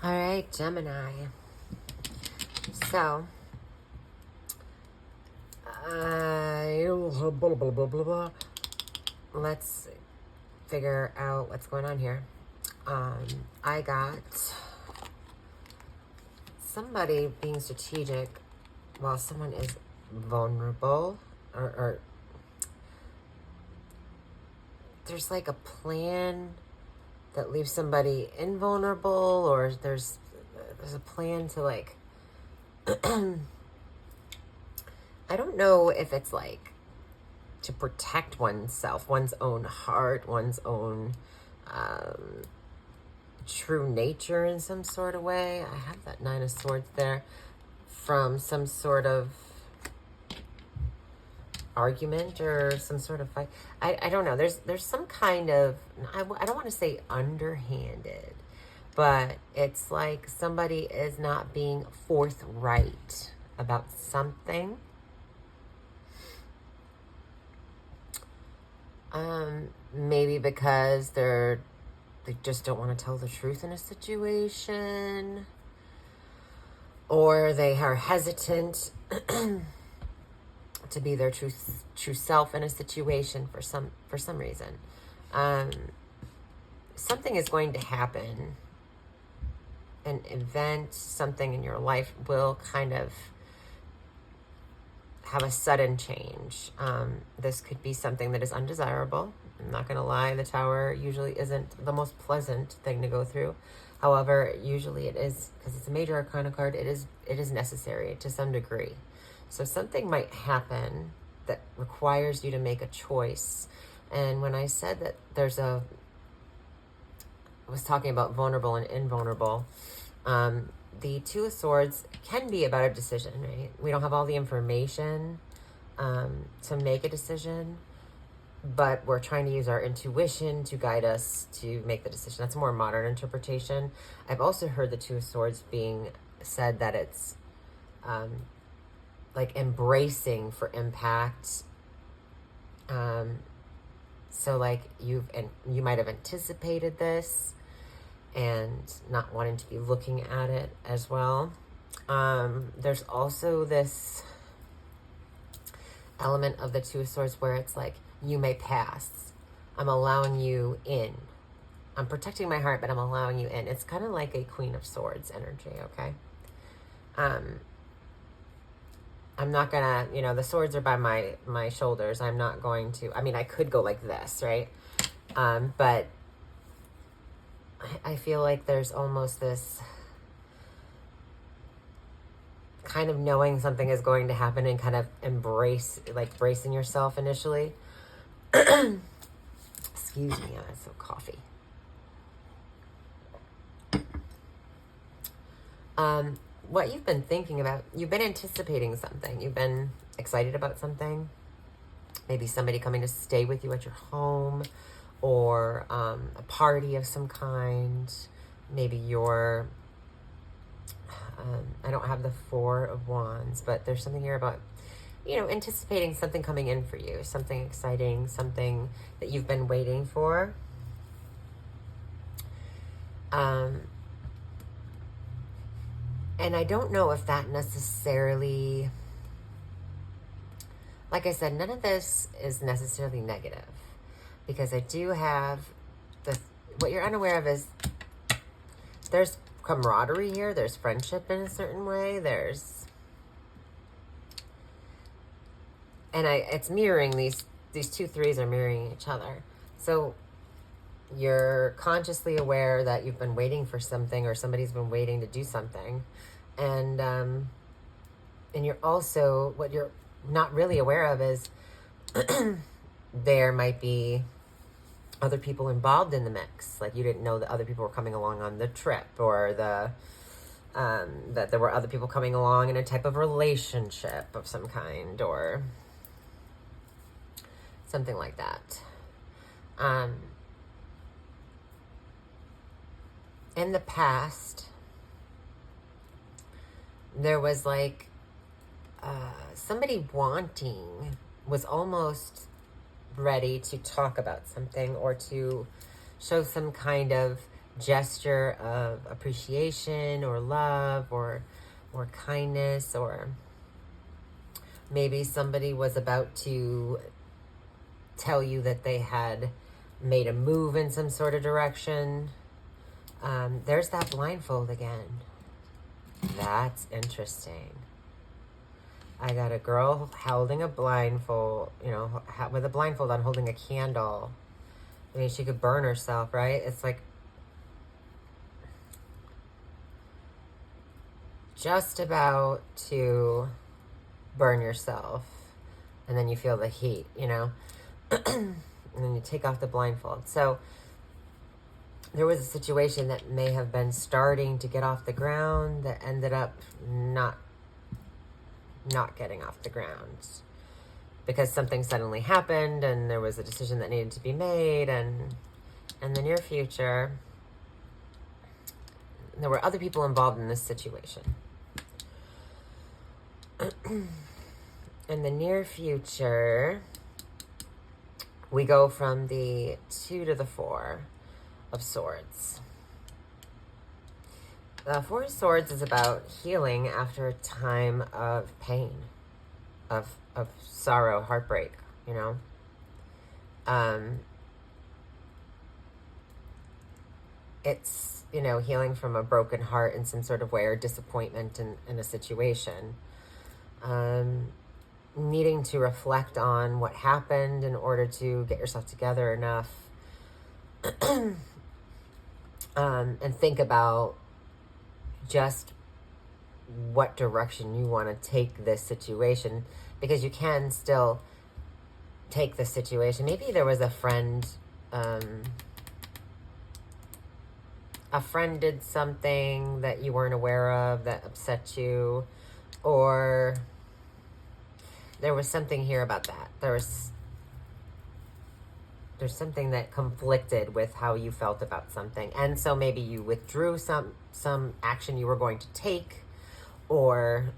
All right, Gemini. So, blah, blah, blah, blah, blah. Let's figure out what's going on here. I got somebody being strategic while someone is vulnerable, or there's like a plan that leaves somebody invulnerable, or there's a plan to like I don't know if it's like to protect oneself, one's own heart, one's own true nature in some sort of way. I have that Nine of Swords there, from some sort of argument or some sort of fight. I don't know. There's some kind of, I don't want to say underhanded, but it's like somebody is not being forthright about something. Maybe because they just don't want to tell the truth in a situation, or they are hesitant to be their true self in a situation for some reason. Something is going to happen. An event, something in your life will kind of have a sudden change. This could be something that is undesirable. I'm not going to lie, the Tower usually isn't the most pleasant thing to go through. However, usually it is, because it's a major arcana card, it is necessary to some degree. So something might happen that requires you to make a choice. And when I said that I was talking about vulnerable and invulnerable, the Two of Swords can be about a decision, right? We don't have all the information to make a decision, but we're trying to use our intuition to guide us to make the decision. That's a more modern interpretation. I've also heard the Two of Swords being said that it's like embracing for impact. So like you might have anticipated this and not wanting to be looking at it as well. There's also this element of the Two of Swords where it's like, you may pass. I'm allowing you in. I'm protecting my heart, but I'm allowing you in. It's kind of like a Queen of Swords energy, okay? I'm not gonna, the swords are by my shoulders. I'm not going to, I could go like this, right? But I feel like there's almost this kind of knowing something is going to happen and kind of bracing yourself initially. Excuse me, I'm so coffee. What you've been thinking about, you've been anticipating something. You've been excited about something. Maybe somebody coming to stay with you at your home, or a party of some kind. Maybe you're, I don't have the Four of Wands, but there's something here about, anticipating something coming in for you, something exciting, something that you've been waiting for. And I don't know if that necessarily, like I said, none of this is necessarily negative, because I do have what you're unaware of is there's camaraderie here, there's friendship in a certain way, it's mirroring these two threes are mirroring each other. So you're consciously aware that you've been waiting for something, or somebody's been waiting to do something. And you're also, what you're not really aware of is there might be other people involved in the mix. Like you didn't know that other people were coming along on the trip, or that there were other people coming along in a type of relationship of some kind, or something like that. In the past, there was like somebody was almost ready to talk about something, or to show some kind of gesture of appreciation or love or kindness, or maybe somebody was about to tell you that they had made a move in some sort of direction. There's that blindfold again. That's interesting. I got a girl holding a blindfold, with a blindfold on, holding a candle. I mean, she could burn herself, right? It's like just about to burn yourself, and then you feel the heat, and then you take off the blindfold. So there was a situation that may have been starting to get off the ground that ended up not getting off the ground because something suddenly happened and there was a decision that needed to be made. And in the near future, there were other people involved in this situation. In the near future, we go from the 2 to the 4 of Swords. The 4 of Swords is about healing after a time of pain, of sorrow, heartbreak, It's, healing from a broken heart in some sort of way, or disappointment in a situation. Needing to reflect on what happened in order to get yourself together enough and think about just what direction you want to take this situation, because you can still take the situation. Maybe there was a friend did something that you weren't aware of that upset you, or there was something here about that. There's something that conflicted with how you felt about something. And so maybe you withdrew some action you were going to take, or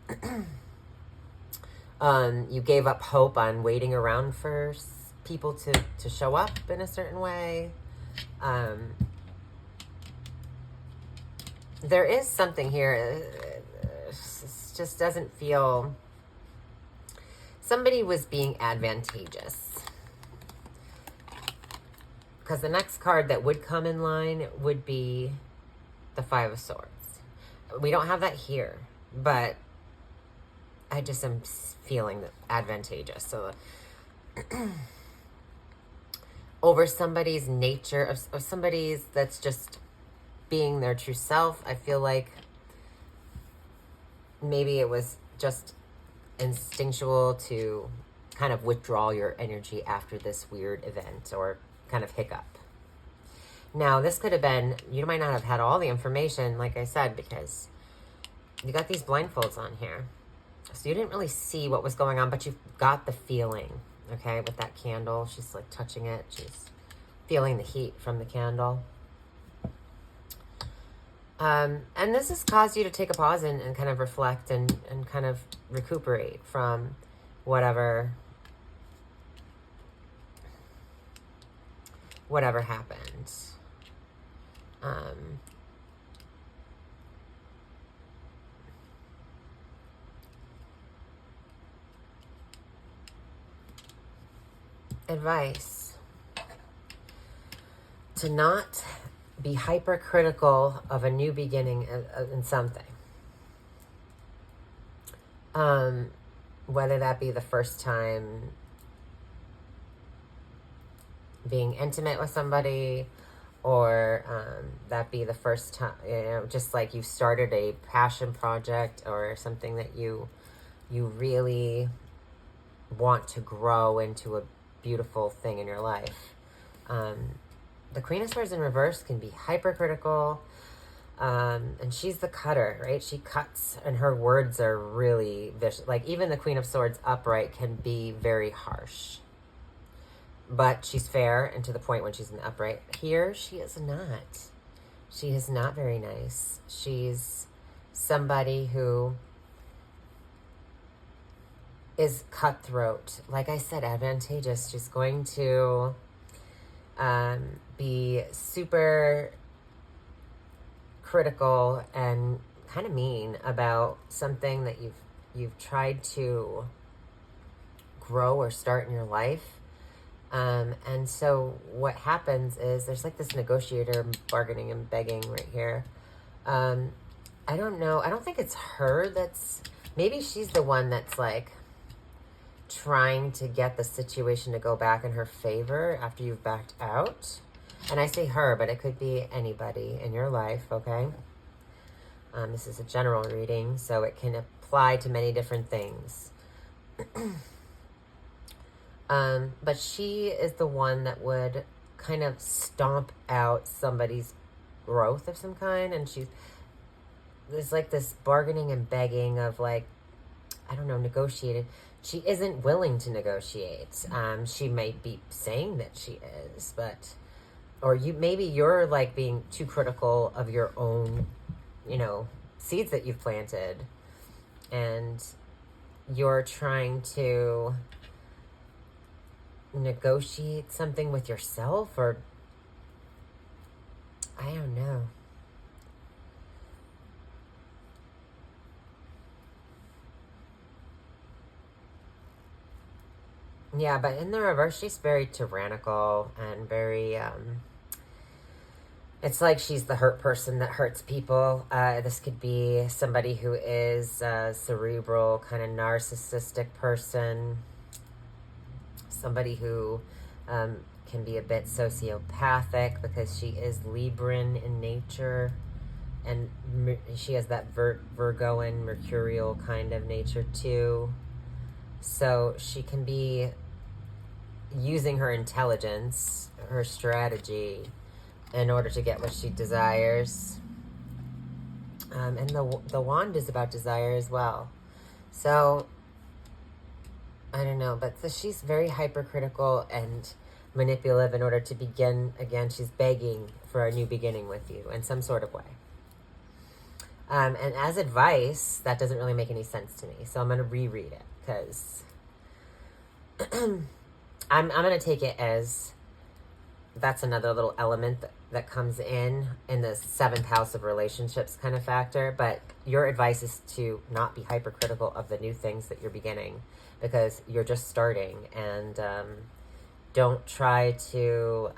you gave up hope on waiting around for people to show up in a certain way. There is something here. It just doesn't feel... Somebody was being advantageous. Because the next card that would come in line would be the 5 of Swords. We don't have that here, but I just am feeling that advantageous. So over somebody's nature, of somebody's that's just being their true self, I feel like maybe it was just instinctual to kind of withdraw your energy after this weird event or kind of hiccup. Now, this could have been, you might not have had all the information, like I said, because you got these blindfolds on here. So you didn't really see what was going on, but you got the feeling, okay, with that candle. She's like touching it. She's feeling the heat from the candle. And this has caused you to take a pause and kind of reflect and kind of recuperate from whatever happened. Advice: to not be hypercritical of a new beginning in something. Whether that be the first time being intimate with somebody, or that be the first time, just like you started a passion project or something that you really want to grow into a beautiful thing in your life. The Queen of Swords in reverse can be hypercritical, and she's the cutter, right? She cuts, and her words are really vicious. Like, even the Queen of Swords upright can be very harsh, but she's fair and to the point when she's in the upright. Here, she is not. She is not very nice. She's somebody who is cutthroat. Like I said, advantageous. She's going to be super critical and kind of mean about something that you've tried to grow or start in your life. And so what happens is there's like this negotiator bargaining and begging right here. I don't know. I don't think it's her that's, maybe she's the one that's like trying to get the situation to go back in her favor after you've backed out. And I say her, but it could be anybody in your life, okay? This is a general reading, so it can apply to many different things. But she is the one that would kind of stomp out somebody's growth of some kind. And there's like this bargaining and begging of like, I don't know, negotiated. She isn't willing to negotiate. She might be saying that she is, but, or maybe you're like being too critical of your own, seeds that you've planted, and you're trying to negotiate something with yourself, or I don't know. Yeah, but in the reverse, she's very tyrannical and very, it's like she's the hurt person that hurts people. This could be somebody who is a cerebral, kind of narcissistic person. Somebody who can be a bit sociopathic because she is Libran in nature. And she has that Virgoan, Mercurial kind of nature too. So she can be using her intelligence, her strategy, in order to get what she desires. And the wand is about desire as well. So, I don't know, but she's very hypercritical and manipulative in order to begin again. She's begging for a new beginning with you in some sort of way. And as advice, that doesn't really make any sense to me. So I'm going to reread it because I'm going to take it as that's another little element that comes in the 7th house of relationships kind of factor. But your advice is to not be hypercritical of the new things that you're beginning, because you're just starting, and don't try to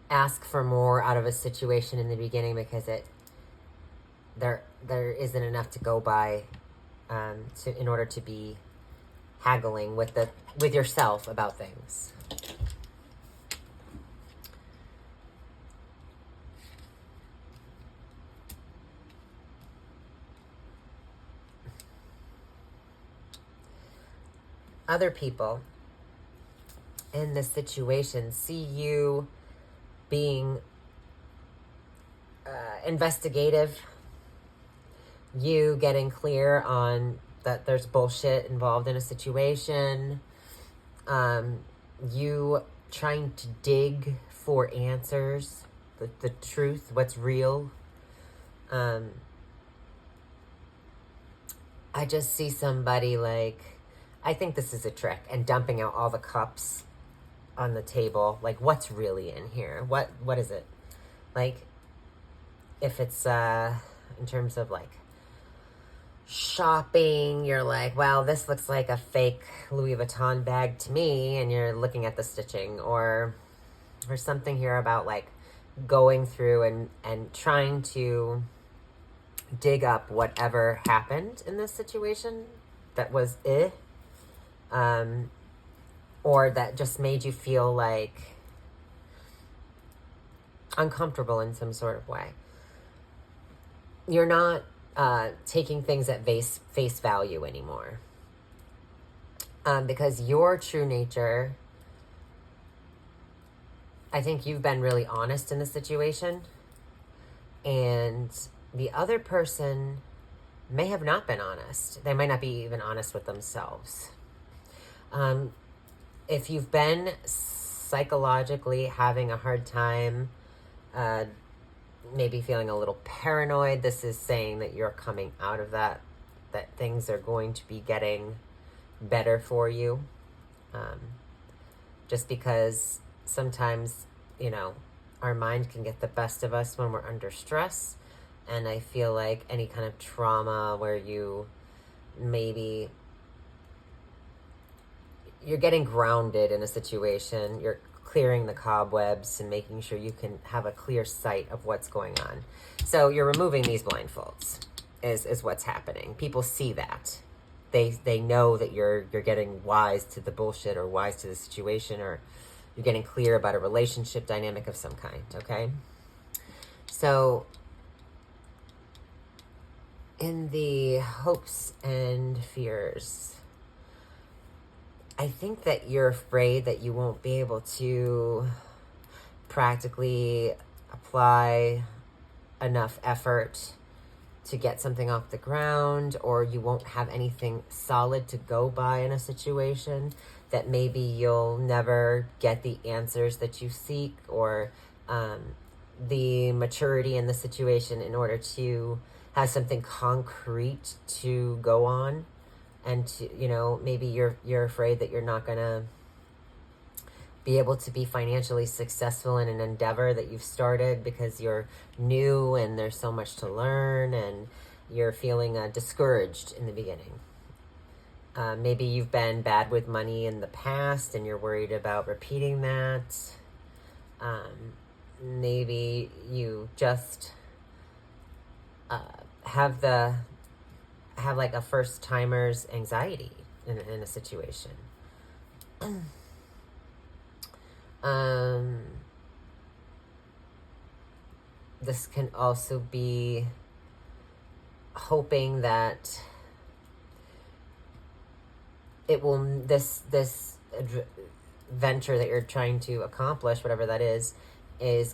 ask for more out of a situation in the beginning, because there isn't enough to go by in order to be haggling with yourself about things. Other people in this situation see you being investigative, you getting clear on that there's bullshit involved in a situation, you trying to dig for answers, the truth, what's real. I just see somebody like, I think this is a trick, and dumping out all the cups on the table. Like, what's really in here? What is it? Like, if it's in terms of like shopping, you're like, well, this looks like a fake Louis Vuitton bag to me, and you're looking at the stitching, or something here about like going through and trying to dig up whatever happened in this situation that was or that just made you feel like uncomfortable in some sort of way. You're not taking things at face value anymore, because your true nature, I think you've been really honest in the situation, and the other person may have not been honest. They might not be even honest with themselves. If you've been psychologically having a hard time, maybe feeling a little paranoid, this is saying that you're coming out of that things are going to be getting better for you. Just because sometimes, our mind can get the best of us when we're under stress. And I feel like any kind of trauma where you maybe you're getting grounded in a situation, you're clearing the cobwebs and making sure you can have a clear sight of what's going on. So you're removing these blindfolds is what's happening. People see that. They know that you're getting wise to the bullshit or wise to the situation, or you're getting clear about a relationship dynamic of some kind, okay? So in the hopes and fears, I think that you're afraid that you won't be able to practically apply enough effort to get something off the ground, or you won't have anything solid to go by in a situation, that maybe you'll never get the answers that you seek, or the maturity in the situation in order to have something concrete to go on. And to, you know, maybe you're afraid that you're not gonna be able to be financially successful in an endeavor that you've started because you're new and there's so much to learn, and you're feeling discouraged in the beginning. Maybe you've been bad with money in the past and you're worried about repeating that. Maybe you just have like a first timer's anxiety in a situation. This can also be hoping that it will, this venture that you're trying to accomplish, whatever that is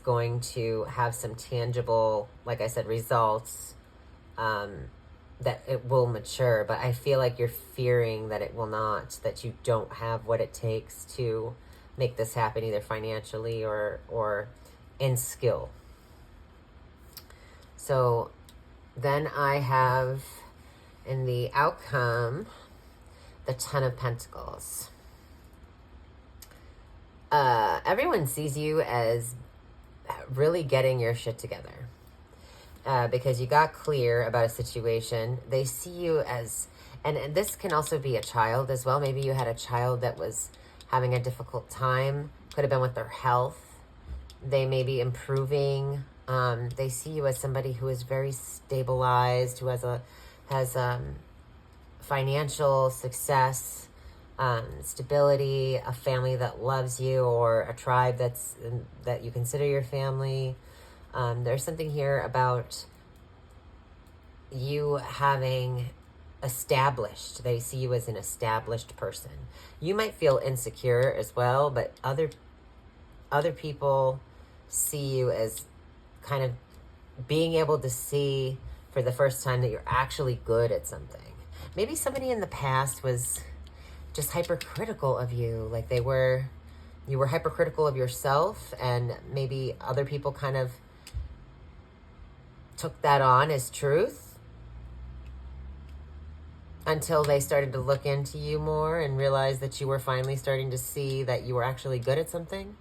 going to have some tangible, like I said, results, that it will mature. But I feel like you're fearing that it will not, that you don't have what it takes to make this happen, either financially or in skill. So then I have in the outcome the Ten of Pentacles. Everyone sees you as really getting your shit together. Because you got clear about a situation. They see you as, and this can also be a child as well. Maybe you had a child that was having a difficult time. Could have been with their health. They may be improving. They see you as somebody who is very stabilized, who has financial success, stability, a family that loves you, or a tribe that you consider your family. There's something here about you having established. They see you as an established person. You might feel insecure as well, but other people see you as kind of being able to see for the first time that you're actually good at something. Maybe somebody in the past was just hypercritical of you, like you were hypercritical of yourself, and maybe other people kind of took that on as truth until they started to look into you more and realize that you were finally starting to see that you were actually good at something.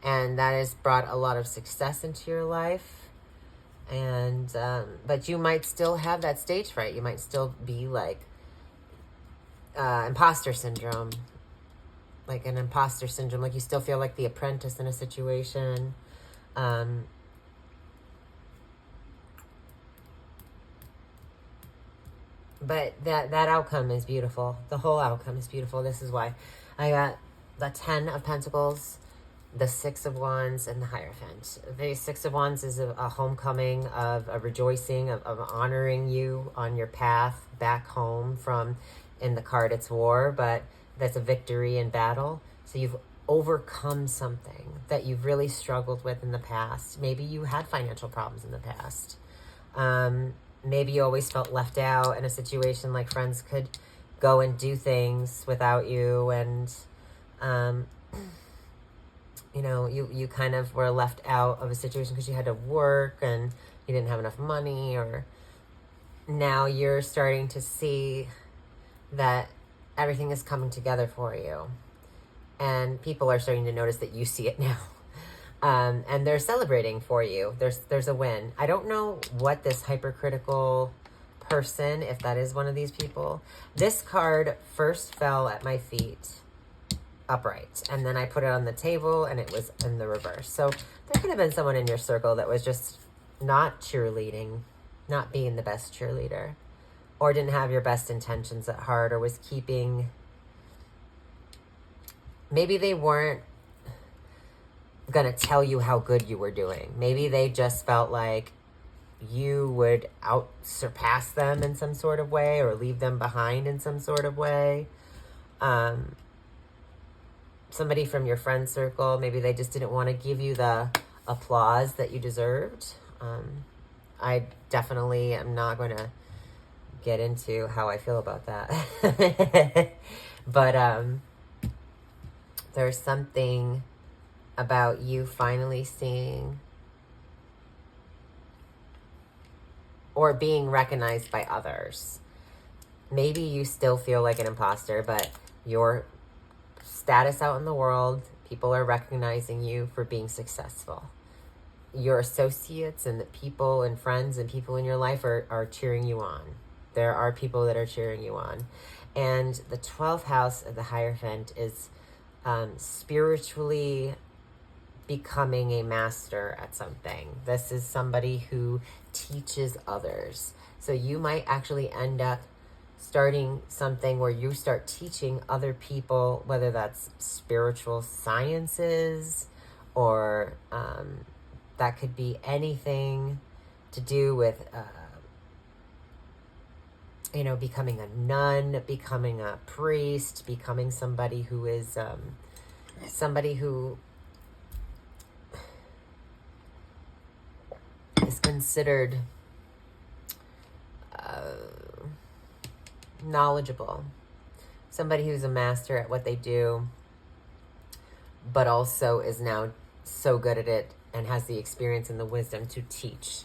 And that has brought a lot of success into your life. And, but you might still have that stage fright. You might still be like, imposter syndrome, like an imposter syndrome. Like you still feel like the apprentice in a situation. But that outcome is beautiful. The whole outcome is beautiful. This is why I got the 10 of Pentacles, the 6 of Wands, and the Hierophant. The 6 of Wands is a homecoming, of a rejoicing, of honoring you on your path back home from, in the card it's war, but that's a victory in battle. So you've overcome something that you've really struggled with in the past. Maybe you had financial problems in the past. Maybe you always felt left out in a situation, like friends could go and do things without you, and you know, you kind of were left out of a situation because you had to work and you didn't have enough money. Or now you're starting to see that everything is coming together for you, and people are starting to notice that you see it now. And they're celebrating for you. There's a win. I don't know what this hypercritical person, if that is one of these people. This card first fell at my feet upright, and then I put it on the table and it was in the reverse. So there could have been someone in your circle that was just not cheerleading, not being the best cheerleader, or didn't have your best intentions at heart, or was keeping, maybe they weren't gonna tell you how good you were doing. Maybe they just felt like you would out surpass them in some sort of way, or leave them behind in some sort of way. Somebody from your friend circle, maybe they just didn't want to give you the applause that you deserved. I definitely am not going to get into how I feel about that. But there's something about you finally seeing or being recognized by others. Maybe you still feel like an imposter, but your status out in the world, people are recognizing you for being successful. Your associates and the people and friends and people in your life are cheering you on. There are people that are cheering you on. And the 12th house of the Hierophant is spiritually becoming a master at something. This is somebody who teaches others. So you might actually end up starting something where you start teaching other people, whether that's spiritual sciences, or that could be anything to do with becoming a nun, becoming a priest, becoming somebody who is considered knowledgeable, somebody who's a master at what they do, but also is now so good at it and has the experience and the wisdom to teach.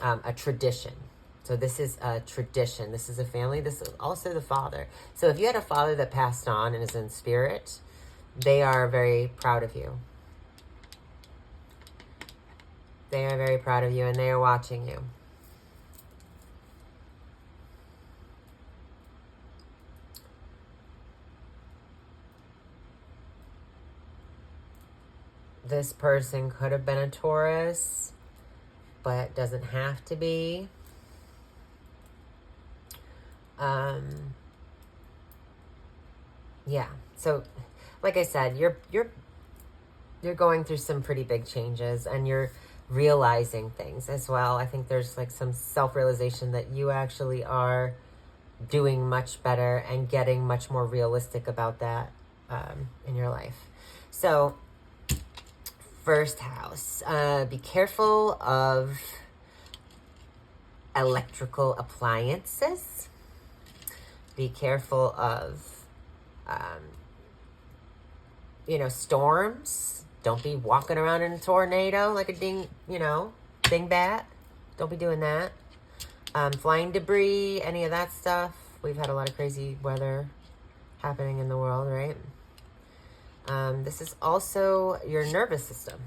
A tradition. So this is a tradition. This is a family. This is also the father. So if you had a father that passed on and is in spirit, they are very proud of you. They are very proud of you, and they are watching you. This person could have been a Taurus, but doesn't have to be. Yeah. So, like I said, you're going through some pretty big changes, and you're realizing things as well. I think there's like some self-realization that you actually are doing much better and getting much more realistic about that in your life. So, first house, be careful of electrical appliances. Be careful of, storms. Don't be walking around in a tornado like a dingbat. Don't be doing that. Flying debris, any of that stuff. We've had a lot of crazy weather happening in the world, right? This is also your nervous system.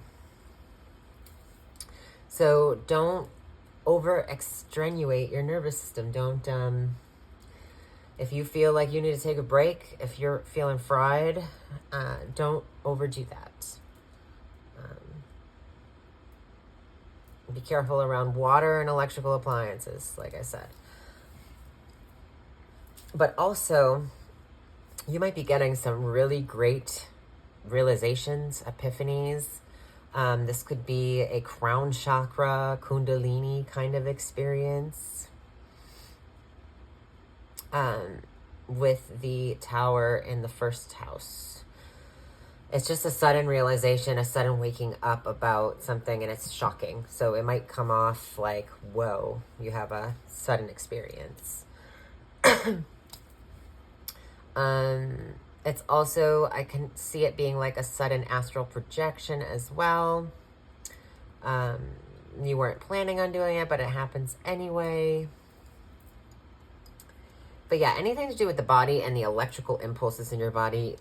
So don't over extenuate your nervous system. Don't, if you feel like you need to take a break, if you're feeling fried, don't overdo that. Be careful around water and electrical appliances, like I said. But also, you might be getting some really great realizations, epiphanies. This could be a crown chakra, kundalini kind of experience. With the tower in the first house. It's just a sudden realization, a sudden waking up about something, and it's shocking. So it might come off like, whoa, you have a sudden experience. It's also, I can see it being like a sudden astral projection as well. You weren't planning on doing it, but it happens anyway. But yeah, anything to do with the body and the electrical impulses in your body.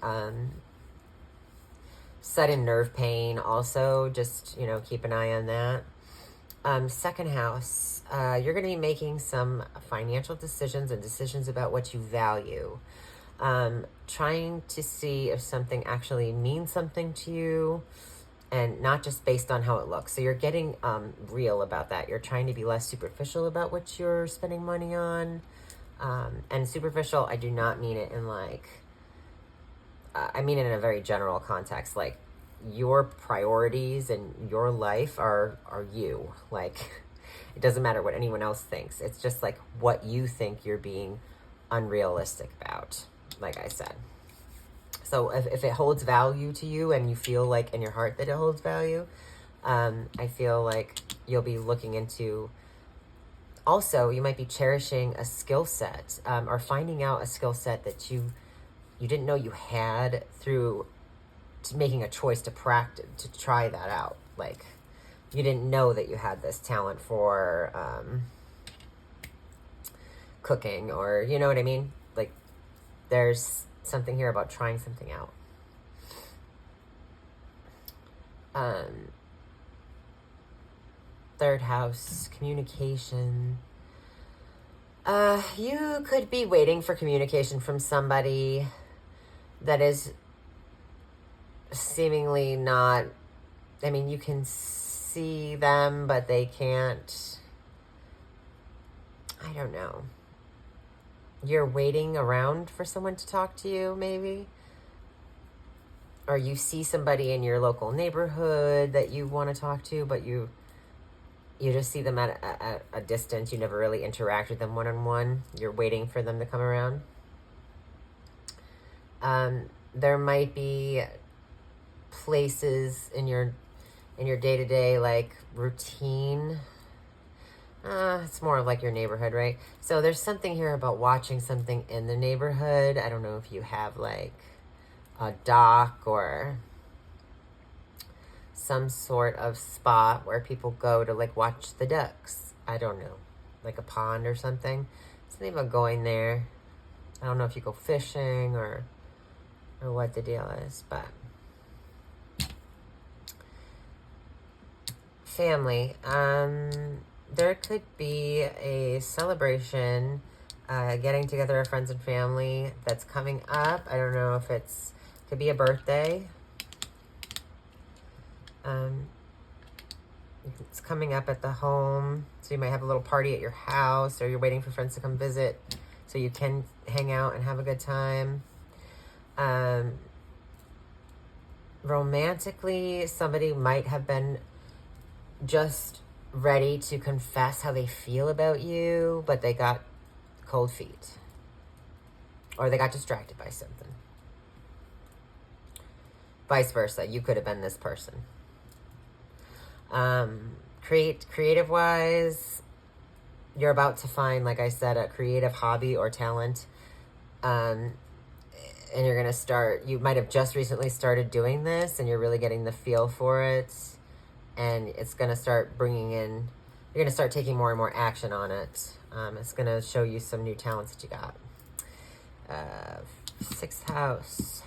Sudden nerve pain also, just, keep an eye on that. Second house, you're going to be making some financial decisions and decisions about what you value. Trying to see if something actually means something to you and not just based on how it looks. So you're getting real about that. You're trying to be less superficial about what you're spending money on. And superficial, I do not mean it in I mean it in a very general context. Like, your priorities and your life are you. Like, it doesn't matter what anyone else thinks. It's just like what you think you're being unrealistic about, like I said. So if it holds value to you and you feel like in your heart that it holds value, I feel like you'll be looking into. Also, you might be cherishing a skill set, or finding out a skill set that you didn't know you had through making a choice to practice, to try that out. Like, you didn't know that you had this talent for cooking, or you know what I mean? Like, there's something here about trying something out. Third house, communication. You could be waiting for communication from somebody that is seemingly not, I mean, you can see them, but they can't, I don't know. You're waiting around for someone to talk to you, maybe. Or you see somebody in your local neighborhood that you want to talk to, but you just see them at a distance. You never really interact with them one-on-one. You're waiting for them to come around. There might be places in your day-to-day, like, routine. It's more of like your neighborhood, right? So there's something here about watching something in the neighborhood. I don't know if you have like a dock or some sort of spot where people go to like watch the ducks. I don't know, like a pond or something. Something about going there. I don't know if you go fishing or what the deal is, but family. There could be a celebration, getting together of friends and family that's coming up. I don't know if could be a birthday. It's coming up at the home, so you might have a little party at your house, or you're waiting for friends to come visit so you can hang out and have a good time. Romantically, somebody might have been just ready to confess how they feel about you, but they got cold feet, or they got distracted by something. Vice versa, you could have been this person. Creative wise, you're about to find, like I said, a creative hobby or talent, and you're going to start, you might have just recently started doing this, and you're really getting the feel for it, and it's going to start bringing in, you're going to start taking more and more action on it. It's going to show you some new talents that you got. Sixth house.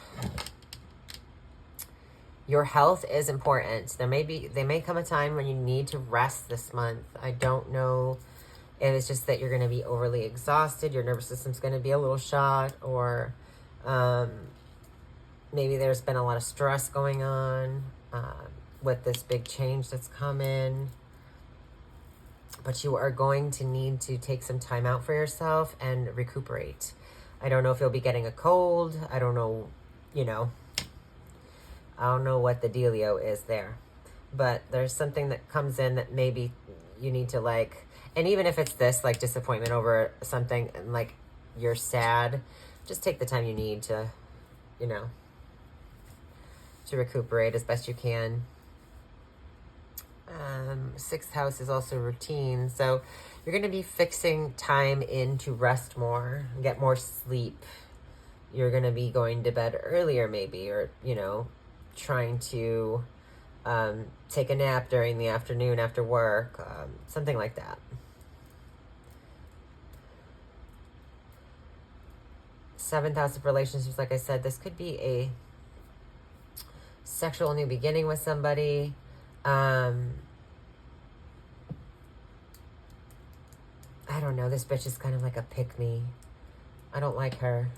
Your health is important. There may come a time when you need to rest this month. I don't know if it's just that you're going to be overly exhausted, your nervous system's going to be a little shot, or maybe there's been a lot of stress going on with this big change that's come in. But you are going to need to take some time out for yourself and recuperate. I don't know if you'll be getting a cold. I don't know, I don't know what the dealio is there. But there's something that comes in that maybe you need to and even if it's this, disappointment over something, and you're sad, just take the time you need to, to recuperate as best you can. Sixth house is also routine. So you're going to be fixing time in to rest more, get more sleep. You're going to be going to bed earlier maybe, or, trying to take a nap during the afternoon after work, something like that. Seventh house of relationships, like I said, this could be sexual new beginning with somebody. I don't know. This bitch is kind of like a pick-me. I don't like her.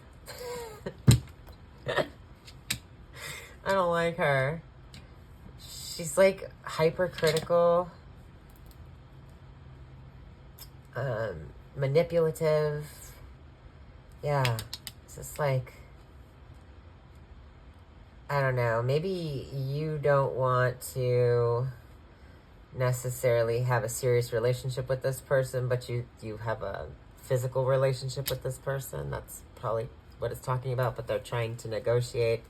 I don't like her. She's like hypercritical, manipulative. Yeah, it's just like, I don't know. Maybe you don't want to necessarily have a serious relationship with this person, but you have a physical relationship with this person. That's probably what it's talking about, but they're trying to negotiate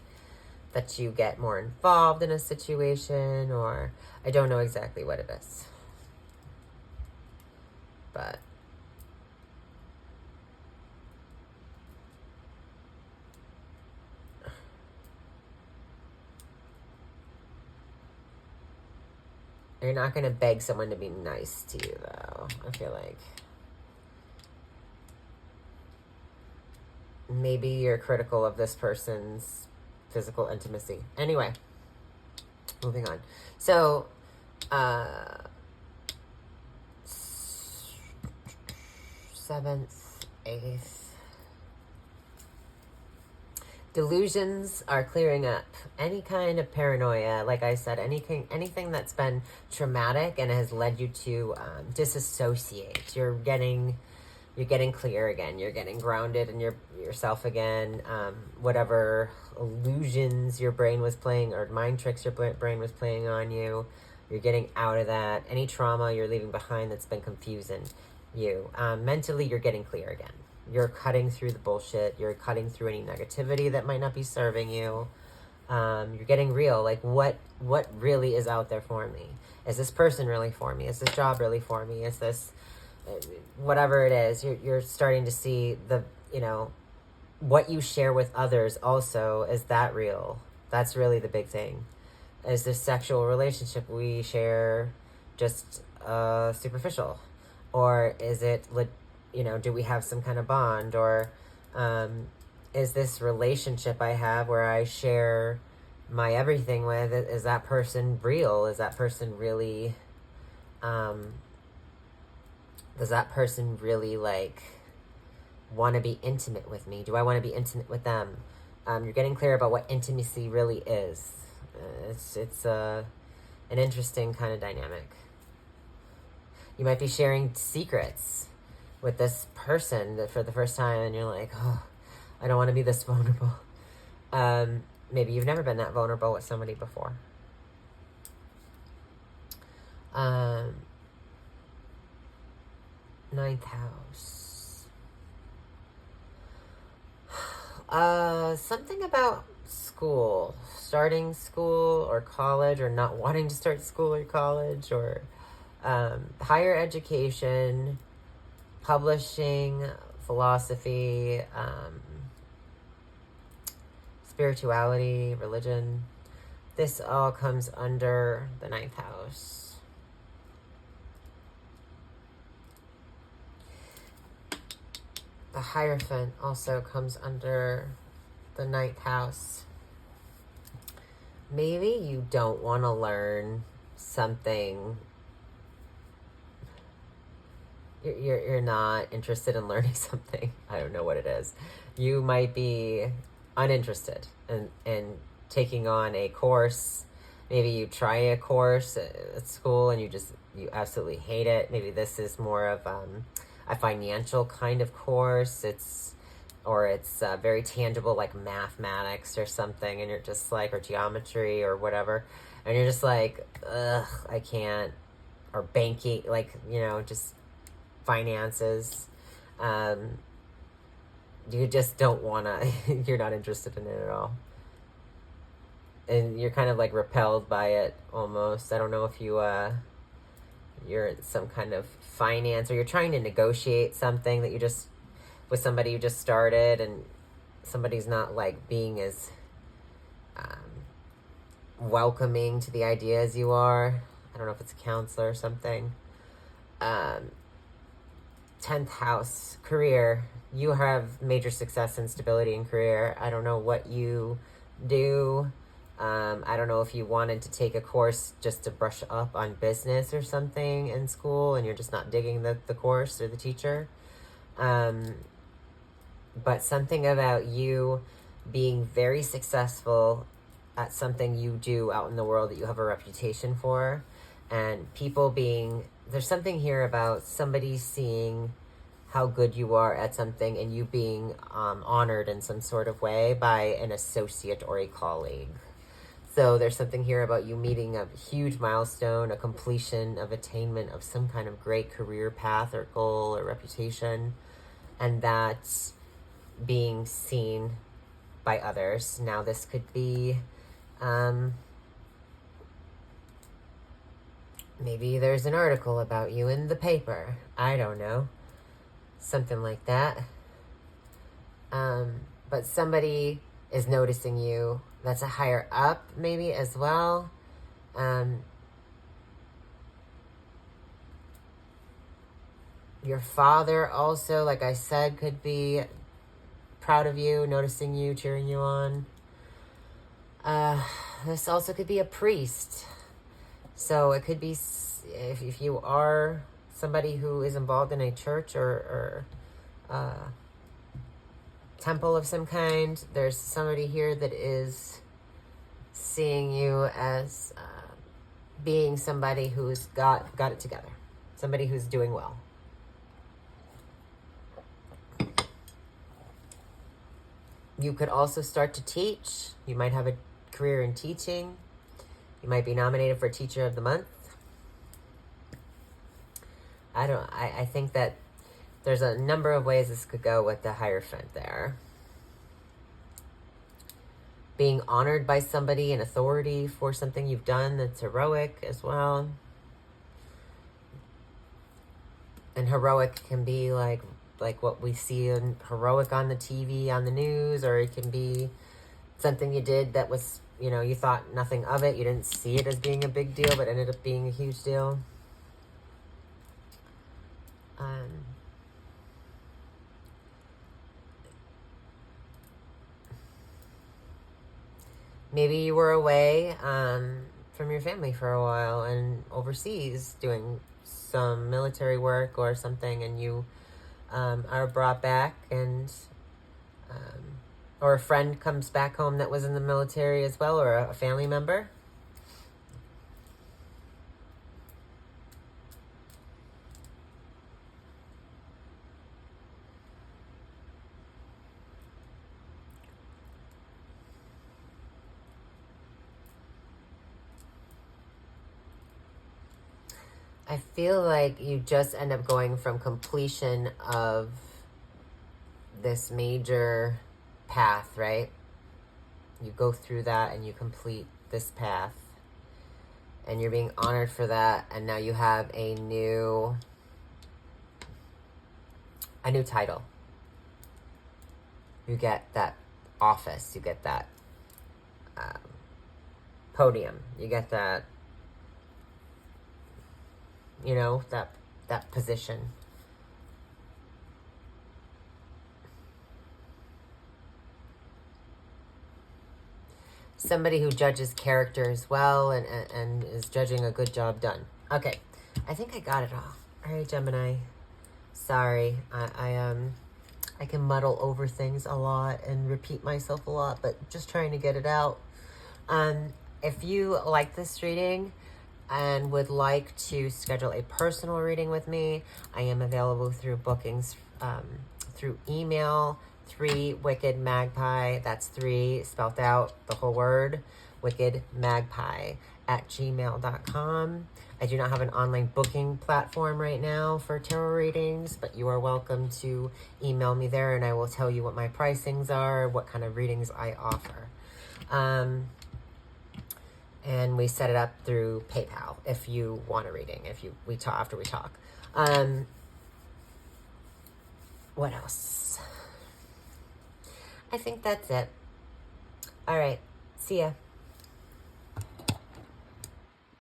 that you get more involved in a situation, or I don't know exactly what it is. But you're not going to beg someone to be nice to you, though. I feel like maybe you're critical of this person's physical intimacy. Anyway, moving on. So, 7th, 8th. Delusions are clearing up. Any kind of paranoia, like I said, anything that's been traumatic and has led you to disassociate. You're getting clear again. You're getting grounded in yourself again. Whatever illusions your brain was playing, or mind tricks your brain was playing on you, you're getting out of that. Any trauma you're leaving behind that's been confusing you. Mentally, you're getting clear again. You're cutting through the bullshit. You're cutting through any negativity that might not be serving you. You're getting real. Like, what really is out there for me? Is this person really for me? Is this job really for me? Is this whatever it is? You're starting to see what you share with others also. Is that real? That's really the big thing. Is this sexual relationship we share just superficial? Or is it, do we have some kind of bond? Or is this relationship I have where I share my everything with, is that person real? Is that person really, does that person really want to be intimate with me? Do I want to be intimate with them? You're getting clear about what intimacy really is. It's an interesting kind of dynamic. You might be sharing secrets with this person for the first time, and you're like, oh, I don't want to be this vulnerable. Maybe you've never been that vulnerable with somebody before. Ninth house. Something about school, starting school or college, or not wanting to start school or college, or higher education, publishing, philosophy, spirituality, religion. This all comes under the ninth house. The Hierophant also comes under the ninth house. Maybe you don't want to learn something. You're not interested in learning something. I don't know what it is. You might be uninterested in taking on a course. Maybe you try a course at school and you absolutely hate it. Maybe this is more of a financial kind of course. It's very tangible, like mathematics or something, and you're just like, or geometry or whatever, and you're just like, ugh, I can't. Or banking, just finances. You just don't want to, you're not interested in it at all. And you're kind of like repelled by it almost. I don't know if you're some kind of finance, or you're trying to negotiate something that with somebody you just started, and somebody's not being as welcoming to the idea as you are. I don't know if it's a counselor or something. 10th house, career. You have major success and stability in career. I don't know what you do. I don't know if you wanted to take a course just to brush up on business or something in school and you're just not digging the course or the teacher. But something about you being very successful at something you do out in the world that you have a reputation for, and people being, there's something here about somebody seeing how good you are at something and you being honored in some sort of way by an associate or a colleague. So there's something here about you meeting a huge milestone, a completion of attainment of some kind of great career path or goal or reputation, and that's being seen by others. Now this could be maybe there's an article about you in the paper. I don't know. Something like that. But somebody is noticing you that's a higher up maybe as well. Your father also, like I said, could be proud of you, noticing you, cheering you on. This also could be a priest. So it could be, if you are somebody who is involved in a church or temple of some kind, there's somebody here that is seeing you as being somebody who's got it together, somebody who's doing well. You could also start to teach. You might have a career in teaching. You might be nominated for Teacher of the Month. I think that there's a number of ways this could go with the Hierophant there. Being honored by somebody in authority for something you've done that's heroic as well. And heroic can be like what we see in heroic on the TV, on the news, or it can be something you did that was, you thought nothing of it. You didn't see it as being a big deal, but ended up being a huge deal. Maybe you were away from your family for a while and overseas doing some military work or something, and you are brought back, and or a friend comes back home that was in the military as well, or a family member. I feel like you just end up going from completion of this major path, right? You go through that and you complete this path. And you're being honored for that. And now you have a new title. You get that office. You get that podium. You get that, that position. Somebody who judges character as well and is judging a good job done. Okay, I think I got it all. All right, Gemini. Sorry, I can muddle over things a lot and repeat myself a lot, but just trying to get it out. If you like this reading and would like to schedule a personal reading with me, I am available through bookings, through email, 3 Wicked Magpie, that's 3 spelled out, the whole word, Wicked Magpie @gmail.com. I do not have an online booking platform right now for tarot readings, but you are welcome to email me there and I will tell you what my pricings are, what kind of readings I offer. And we set it up through PayPal if you want a reading, after we talk. What else? I think that's it. All right. See ya.